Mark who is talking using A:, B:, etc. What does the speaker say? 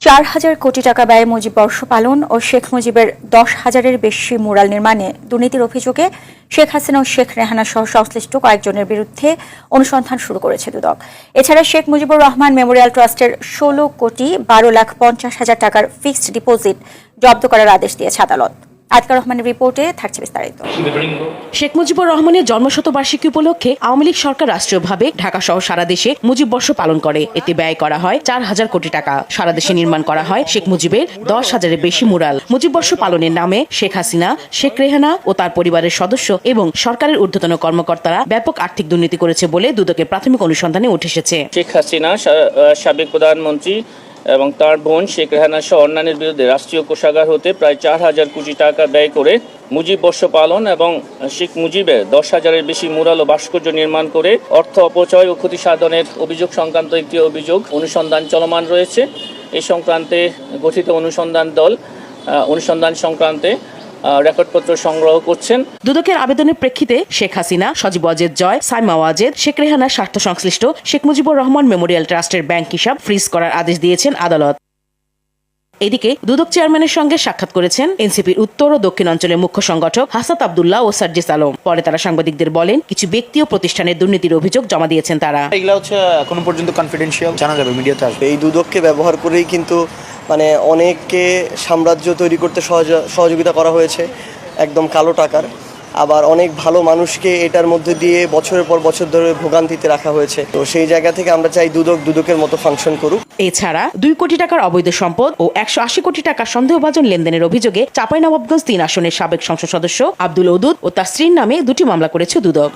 A: 4,000 কোটি টাকা ব্যয়ে মুজিব বর্ষ পালন ও শেখ মুজিবের 10,000-এর বেশি মুরাল নির্মাণে দুর্নীতির অভিযোগে শেখ হাসিনা ও শেখ রেহানা সহ সংশ্লিষ্ট কয়েকজনের বিরুদ্ধে অনুসন্ধান শুরু করেছে দুদক। এছাড়া শেখ মুজিবুর রহমান মেমোরিয়াল ট্রাস্টের 16,12,50,000 টাকার ফিক্সড ডিপোজিট জব্দ করার আদেশ দিয়েছে আদালত। আতিকা রহমানের রিপোর্টে থাকছে বিস্তারিত।
B: শেখ মুজিবুর রহমানের জন্মশতবার্ষিকী উপলক্ষে আওয়ামী লীগ সরকার রাষ্ট্রীয়ভাবে ঢাকা সহ সারা দেশে মুজিব বর্ষ পালন করে। এতে ব্যয় করা হয় 4,000 কোটি টাকা। সারা দেশে নির্মাণ করা হয় শেখ মুজিবের 10,000-এর বেশি মুরাল। মুজিব বর্ষ পালনের নামে শেখ হাসিনা, শেখ রেহানা ও তার পরিবারের সদস্য এবং সরকারের ঊর্ধ্বতন কর্মকর্তারা ব্যাপক আর্থিক দুর্নীতি করেছে বলে দুদকের প্রাথমিক অনুসন্ধানে উঠে এসেছে।
C: শেখ হাসিনা, সাবেক প্রধানমন্ত্রী এবং তার বোন শেখ রেহানা সহ অন্যান্যের বিরুদ্ধে রাষ্ট্রীয় কোষাগার হতে প্রায় 4,000 কোটি টাকা ব্যয় করে মুজিব বর্ষ পালন এবং শেখ মুজিবের 10,000-এর বেশি মুরাল ও ভাস্কর্য নির্মাণ করে অর্থ অপচয় ও ক্ষতি সাধনের অভিযোগ সংক্রান্ত একটি অভিযোগ অনুসন্ধান চলমান রয়েছে। এই সংক্রান্তে গঠিত অনুসন্ধান দল অনুসন্ধান সংক্রান্তে রেকর্ডপত্র সংগ্রহ করছেন।
B: দুদকের আবেদনের প্রেক্ষিতে শেখ হাসিনা, সজীব ওয়াজেদ জয়, সাইমা ওয়াজেদ, শেখ রেহানার স্বার্থ সংশ্লিষ্ট শেখ মুজিবুর রহমান মেমোরিয়াল ট্রাস্টের ব্যাংক হিসাব ফ্রিজ করার আদেশ দিয়েছেন আদালত। এদিকে দুদক চেয়ারম্যানের সঙ্গে সাক্ষাৎ করেছেন এনসিপির উত্তর ও দক্ষিণ অঞ্চলের মুখ্য সংগঠক হাসাত আব্দুল্লাহ ও সার্জিস আলম। পরে তারা সাংবাদিকদের বলেন, কিছু ব্যক্তি ও প্রতিষ্ঠানের দুর্নীতির অভিযোগ জমা দিয়েছেন তারা।
D: এগুলো হচ্ছে এখনো পর্যন্ত কনফিডেন্সিয়াল, জানা যাবে, মিডিয়াতে আসবে।
E: এই দুদককে ব্যবহার করেই কিন্তু অনেককে সাম্রাজ্য তৈরি করতে সহযোগিতা করা হয়েছে একদম কালো টাকার। আবার অনেক ভালো মানুষকে এটার মধ্যে দিয়ে বছরের পর বছর ধরে ভোগান্তিতে রাখা হয়েছে। তো সেই জায়গা থেকে আমরা চাই দুদকের মতো ফাংশন করুক।
B: এছাড়া 2 কোটি টাকার অবৈধ সম্পদ ও 180 কোটি টাকার সন্দেহভাজন লেনদেনের অভিযোগে চাঁপাইনবাবগঞ্জ 3 আসনের সাবেক সংসদ সদস্য আব্দুল ওদুদ ও তার স্ত্রীর নামে 2টি মামলা করেছে দুদক।